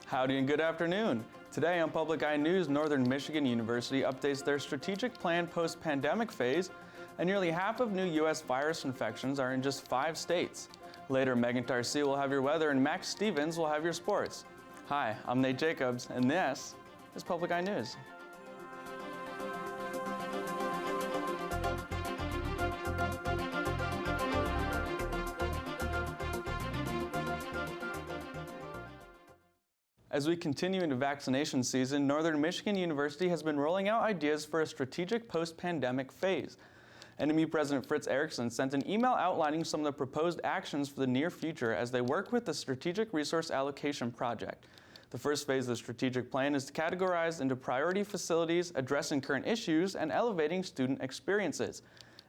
Howdy and good afternoon. Today on Public Eye News, Northern Michigan University updates their strategic plan post-pandemic phase, and nearly half of new U.S. virus infections are in just 5 states. Later, Megan Tarsi will have your weather and Max Stevens will have your sports. Hi, I'm Nate Jacobs, and this is Public Eye News. As we continue into vaccination season, Northern Michigan University has been rolling out ideas for a strategic post-pandemic phase. NMU President Fritz Erickson sent an email outlining some of the proposed actions for the near future as they work with the Strategic Resource Allocation Project. The first phase of the strategic plan is categorized into priority facilities, addressing current issues, and elevating student experiences.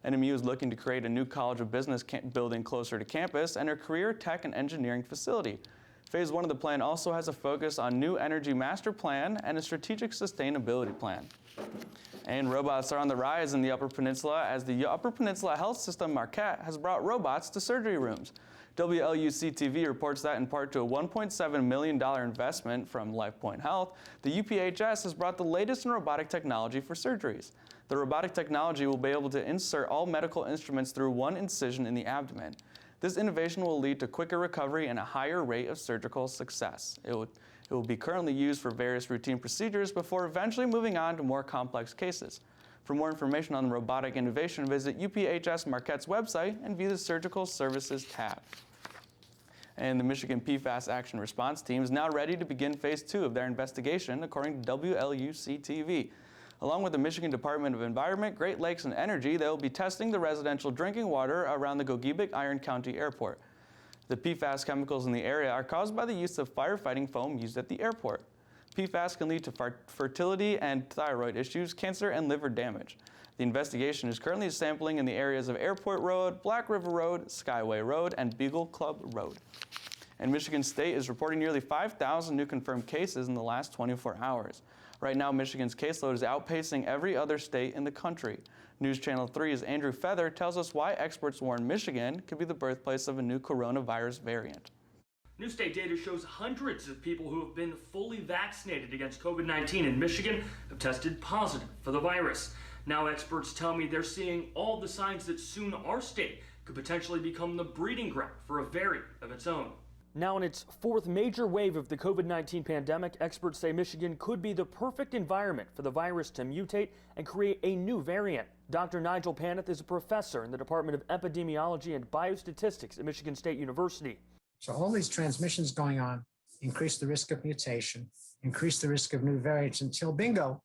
NMU is looking to create a new College of Business building closer to campus and a career tech and engineering facility. Phase 1 of the plan also has a focus on new energy master plan and a strategic sustainability plan. And robots are on the rise in the Upper Peninsula as the Upper Peninsula Health System Marquette has brought robots to surgery rooms. WNMU-TV reports that in part to a $1.7 million investment from LifePoint Health, the UPHS has brought the latest in robotic technology for surgeries. The robotic technology will be able to insert all medical instruments through one incision in the abdomen. This innovation will lead to quicker recovery and a higher rate of surgical success. It will be currently used for various routine procedures before eventually moving on to more complex cases. For more information on the robotic innovation, visit UPHS Marquette's website and view the Surgical Services tab. And the Michigan PFAS Action Response Team is now ready to begin Phase 2 of their investigation, according to WLUC-TV. Along with the Michigan Department of Environment, Great Lakes, and Energy, they will be testing the residential drinking water around the Gogebic-Iron County Airport. The PFAS chemicals in the area are caused by the use of firefighting foam used at the airport. PFAS can lead to fertility and thyroid issues, cancer, and liver damage. The investigation is currently sampling in the areas of Airport Road, Black River Road, Skyway Road, and Beagle Club Road. And Michigan State is reporting nearly 5,000 new confirmed cases in the last 24 hours. Right now, Michigan's caseload is outpacing every other state in the country. News Channel 3's Andrew Feather tells us why experts warn Michigan could be the birthplace of a new coronavirus variant. New state data shows hundreds of people who have been fully vaccinated against COVID-19 in Michigan have tested positive for the virus. Now experts tell me they're seeing all the signs that soon our state could potentially become the breeding ground for a variant of its own. Now in its 4th major wave of the COVID-19 pandemic, experts say Michigan could be the perfect environment for the virus to mutate and create a new variant. Dr. Nigel Paneth is a professor in the Department of Epidemiology and Biostatistics at Michigan State University. So all these transmissions going on increase the risk of mutation, increase the risk of new variants until, bingo,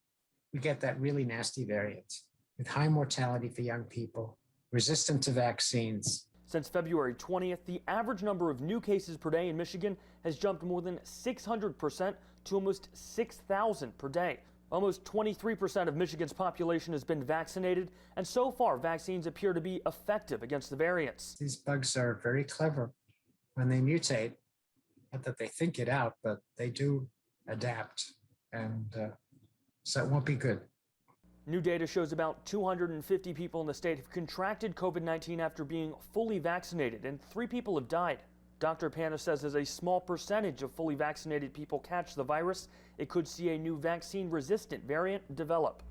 we get that really nasty variant with high mortality for young people, resistant to vaccines. Since February 20th, the average number of new cases per day in Michigan has jumped more than 600% to almost 6,000 per day. Almost 23% of Michigan's population has been vaccinated, and so far vaccines appear to be effective against the variants. These bugs are very clever when they mutate, not that they think it out, but they do adapt, and so it won't be good. New data shows about 250 people in the state have contracted COVID-19 after being fully vaccinated, and 3 people have died. Dr. Paneth says as a small percentage of fully vaccinated people catch the virus, it could see a new vaccine-resistant variant develop.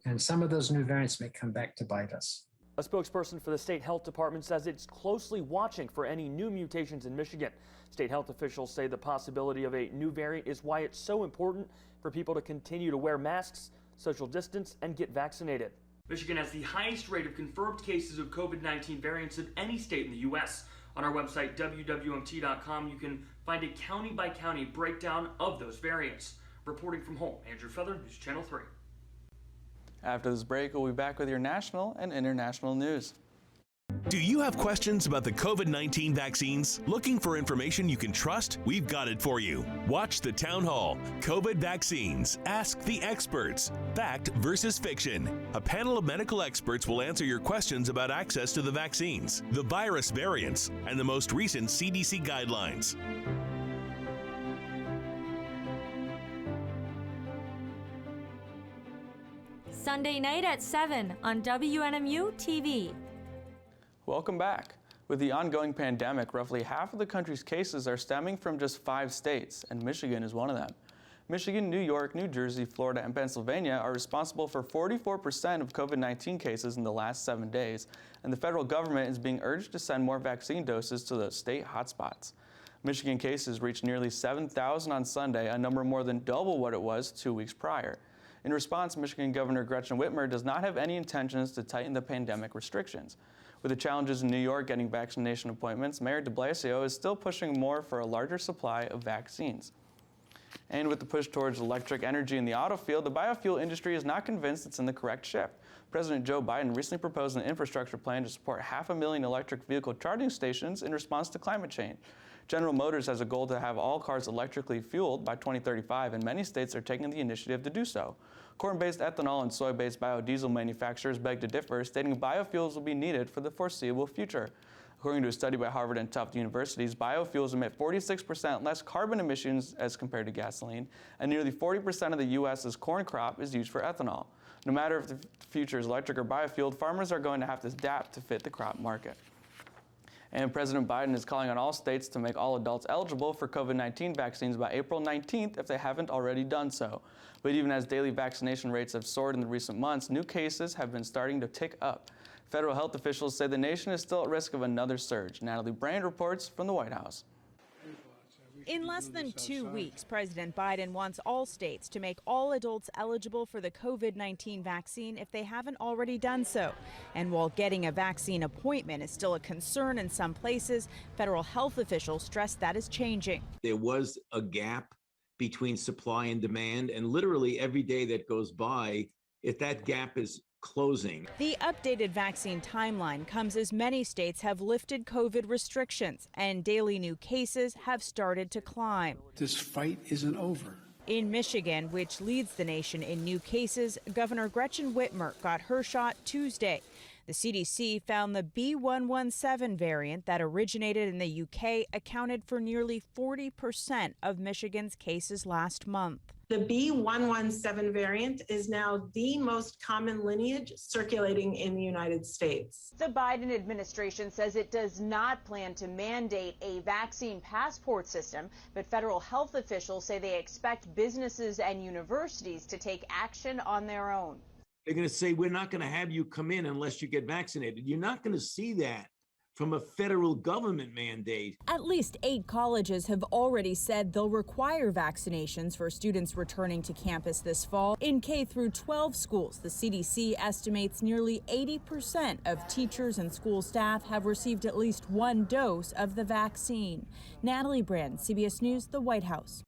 And some of those new variants may come back to bite us. A spokesperson for the state health department says it's closely watching for any new mutations in Michigan. State health officials say the possibility of a new variant is why it's so important for people to continue to wear masks, social distance, and get vaccinated. Michigan has the highest rate of confirmed cases of COVID-19 variants of any state in the U.S. On our website, WWMT.com, you can find a county-by-county breakdown of those variants. Reporting from home, Andrew Feather, News Channel 3. After this break, we'll be back with your national and international news. Do you have questions about the COVID-19 vaccines? Looking for information you can trust? We've got it for you. Watch the Town Hall, COVID Vaccines, Ask the Experts, Fact versus Fiction. A panel of medical experts will answer your questions about access to the vaccines, the virus variants, and the most recent CDC guidelines. Sunday night at 7 on WNMU-TV. Welcome back. With the ongoing pandemic, roughly half of the country's cases are stemming from just 5 states, and Michigan is one of them. Michigan, New York, New Jersey, Florida, and Pennsylvania are responsible for 44% of COVID-19 cases in the last 7 days, and the federal government is being urged to send more vaccine doses to those state hotspots. Michigan cases reached nearly 7,000 on Sunday, a number more than double what it was 2 weeks prior. In response, Michigan Governor Gretchen Whitmer does not have any intentions to tighten the pandemic restrictions. With the challenges in New York getting vaccination appointments, Mayor de Blasio is still pushing more for a larger supply of vaccines. And with the push towards electric energy in the auto field, the biofuel industry is not convinced it's in the correct ship. President Joe Biden recently proposed an infrastructure plan to support 500,000 electric vehicle charging stations in response to climate change. General Motors has a goal to have all cars electrically fueled by 2035, and many states are taking the initiative to do so. Corn-based ethanol and soy-based biodiesel manufacturers beg to differ, stating biofuels will be needed for the foreseeable future. According to a study by Harvard and Tufts universities, biofuels emit 46% less carbon emissions as compared to gasoline, and nearly 40% of the U.S.'s corn crop is used for ethanol. No matter if the future is electric or biofueled, farmers are going to have to adapt to fit the crop market. And President Biden is calling on all states to make all adults eligible for COVID-19 vaccines by April 19th if they haven't already done so. But even as daily vaccination rates have soared in the recent months, new cases have been starting to tick up. Federal health officials say the nation is still at risk of another surge. Natalie Brand reports from the White House. In less than 2 weeks, President Biden wants all states to make all adults eligible for the COVID-19 vaccine if they haven't already done so. And while getting a vaccine appointment is still a concern in some places, federal health officials stress that is changing. There was a gap between supply and demand, and literally every day that goes by, if that gap is closing. The updated vaccine timeline comes as many states have lifted COVID restrictions and daily new cases have started to climb. This fight isn't over. In Michigan, which leads the nation in new cases, Governor Gretchen Whitmer got her shot Tuesday. The CDC found the B.1.1.7 variant that originated in the UK accounted for nearly 40% of Michigan's cases last month. The B.1.1.7 variant is now the most common lineage circulating in the United States. The Biden administration says it does not plan to mandate a vaccine passport system, but federal health officials say they expect businesses and universities to take action on their own. They're going to say, we're not going to have you come in unless you get vaccinated. You're not going to see that from a federal government mandate. At least 8 colleges have already said they'll require vaccinations for students returning to campus this fall. In K through 12 schools, the CDC estimates nearly 80% of teachers and school staff have received at least 1 dose of the vaccine. Natalie Brand, CBS News, the White House.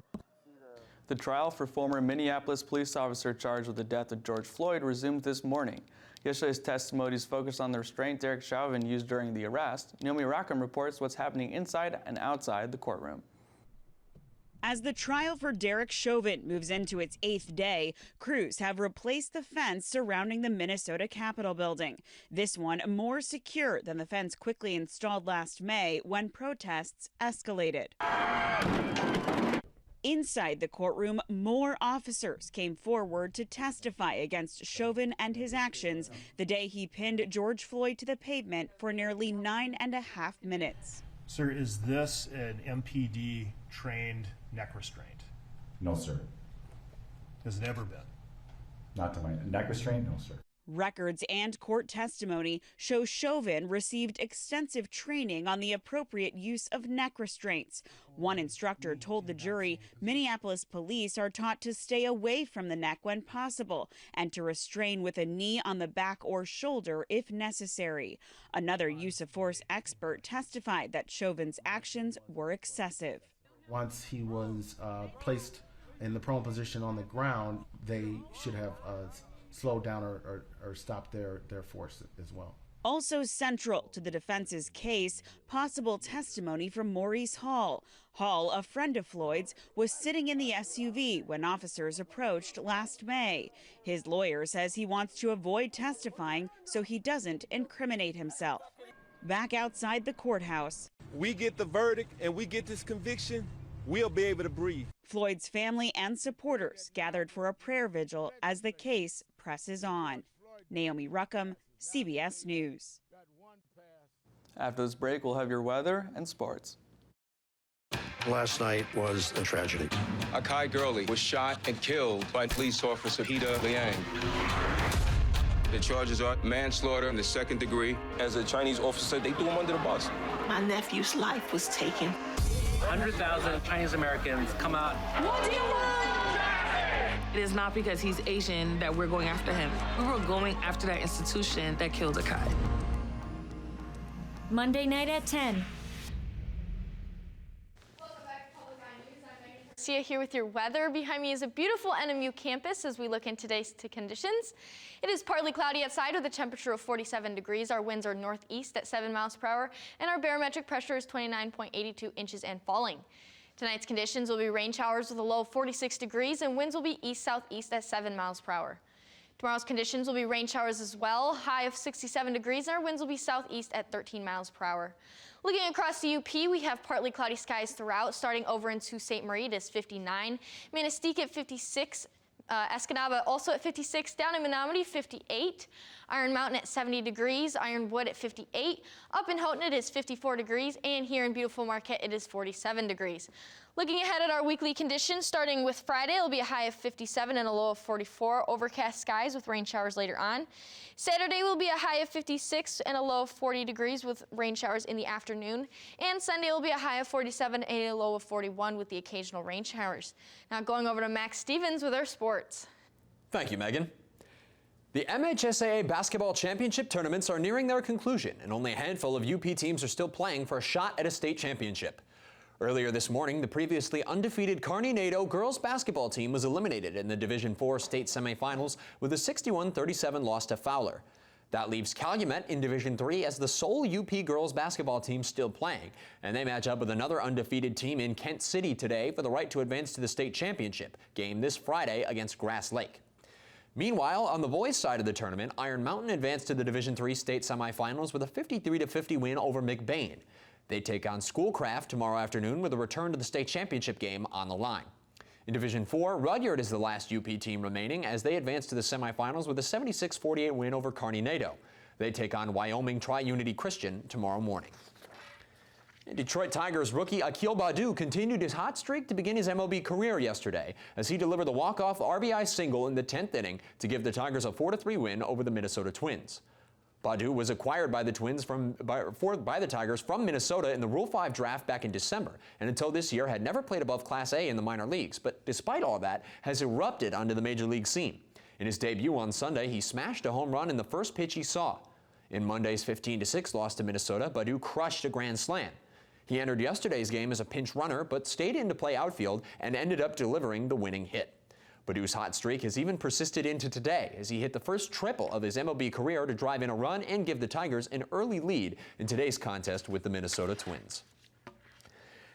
The trial for former Minneapolis police officer charged with the death of George Floyd resumed this morning. Yesterday's testimonies focused on the restraint Derek Chauvin used during the arrest. Naomi Rackham reports what's happening inside and outside the courtroom. As the trial for Derek Chauvin moves into its 8th day, crews have replaced the fence surrounding the Minnesota Capitol building. This one more secure than the fence quickly installed last May when protests escalated. Inside the courtroom, more officers came forward to testify against Chauvin and his actions the day he pinned George Floyd to the pavement for nearly 9.5 minutes. Sir, is this an MPD-trained neck restraint? No, sir. Has it ever been? Not to my neck restraint, no, sir. Records and court testimony show Chauvin received extensive training on the appropriate use of neck restraints. One instructor told the jury Minneapolis police are taught to stay away from the neck when possible and to restrain with a knee on the back or shoulder if necessary. Another use of force expert testified that Chauvin's actions were excessive. Once he was placed in the prone position on the ground, they should have slow down or stop their force as well. Also central to the defense's case, possible testimony from Maurice Hall. Hall, a friend of Floyd's, was sitting in the SUV when officers approached last May. His lawyer says he wants to avoid testifying so he doesn't incriminate himself. Back outside the courthouse. We get the verdict and we get this conviction, we'll be able to breathe. Floyd's family and supporters gathered for a prayer vigil as the case presses on. Naomi Rackham, CBS News. After this break, we'll have your weather and sports. Last night was a tragedy. Akai Gurley was shot and killed by police officer Peter Liang. The charges are manslaughter in the second degree. As a Chinese officer said, they threw him under the bus. My nephew's life was taken. 100,000 Chinese Americans come out. What do you want? It is not because he's Asian that we're going after him. We were going after that institution that killed Akai. Monday night at 10. Garcia here with your weather. Behind me is a beautiful NMU campus as we look in today's conditions. It is partly cloudy outside with a temperature of 47 degrees. Our winds are northeast at 7 miles per hour, and our barometric pressure is 29.82 inches and falling. Tonight's conditions will be rain showers with a low of 46 degrees, and winds will be east-southeast at 7 miles per hour. Tomorrow's conditions will be rain showers as well, high of 67 degrees, and our winds will be southeast at 13 miles per hour. Looking across the UP, we have partly cloudy skies throughout, starting over into St. Marie, it is 59, Manistee at 56, Escanaba also at 56, down in Menominee 58, Iron Mountain at 70 degrees, Ironwood at 58, up in Houghton it is 54 degrees, and here in beautiful Marquette it is 47 degrees. Looking ahead at our weekly conditions, starting with Friday, it'll be a high of 57 and a low of 44, overcast skies with rain showers later on. Saturday will be a high of 56 and a low of 40 degrees with rain showers in the afternoon. And Sunday will be a high of 47 and a low of 41 with the occasional rain showers. Now going over to Max Stevens with our sports. Thank you, Megan. The MHSAA basketball championship tournaments are nearing their conclusion, and only a handful of UP teams are still playing for a shot at a state championship. Earlier this morning, the previously undefeated Kearney-Nadeau girls basketball team was eliminated in the Division IV state semifinals with a 61-37 loss to Fowler. That leaves Calumet in Division III as the sole UP girls basketball team still playing, and they match up with another undefeated team in Kent City today for the right to advance to the state championship game this Friday against Grass Lake. Meanwhile, on the boys' side of the tournament, Iron Mountain advanced to the Division III state semifinals with a 53-50 win over McBain. They take on Schoolcraft tomorrow afternoon with a return to the state championship game on the line. In Division IV, Rudyard is the last UP team remaining as they advance to the semifinals with a 76-48 win over Kearney-Nadeau. They take on Wyoming Tri-Unity Christian tomorrow morning. Detroit Tigers rookie Akil Baddoo continued his hot streak to begin his MLB career yesterday as he delivered the walk-off RBI single in the 10th inning to give the Tigers a 4-3 win over the Minnesota Twins. Baddoo was acquired by the Tigers from Minnesota in the Rule 5 draft back in December, and until this year had never played above Class A in the minor leagues, but despite all that, has erupted onto the major league scene. In his debut on Sunday, he smashed a home run in the first pitch he saw. In Monday's 15-6 loss to Minnesota, Baddoo crushed a grand slam. He entered yesterday's game as a pinch runner, but stayed in to play outfield and ended up delivering the winning hit. Baddoo's hot streak has even persisted into today as he hit the first triple of his MLB career to drive in a run and give the Tigers an early lead in today's contest with the Minnesota Twins.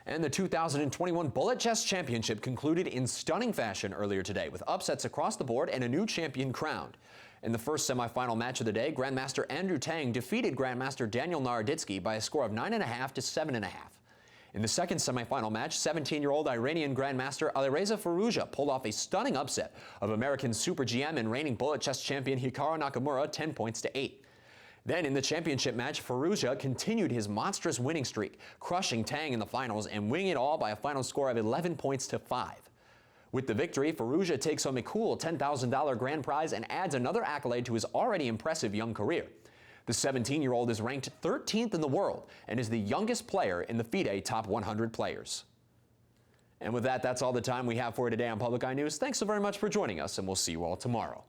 And the 2021 Bullet Chess Championship concluded in stunning fashion earlier today with upsets across the board and a new champion crowned. In the first semifinal match of the day, Grandmaster Andrew Tang defeated Grandmaster Daniel Naroditsky by a score of 9.5 to 7.5. In the second semifinal match, 17-year-old Iranian Grandmaster Alireza Firouzja pulled off a stunning upset of American Super GM and reigning bullet chess champion Hikaru Nakamura 10 points to 8. Then in the championship match, Firouzja continued his monstrous winning streak, crushing Tang in the finals and winning it all by a final score of 11 points to 5. With the victory, Firouzja takes home a cool $10,000 grand prize and adds another accolade to his already impressive young career. The 17-year-old is ranked 13th in the world and is the youngest player in the FIDE Top 100 players. And with that, that's all the time we have for today on Public Eye News. Thanks so very much for joining us, and we'll see you all tomorrow.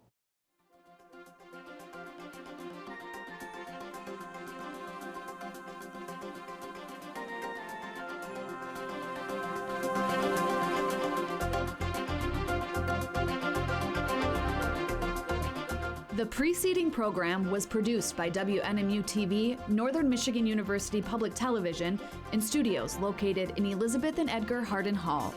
The preceding program was produced by WNMU-TV, Northern Michigan University Public Television, in studios located in Elizabeth and Edgar Hardin Hall.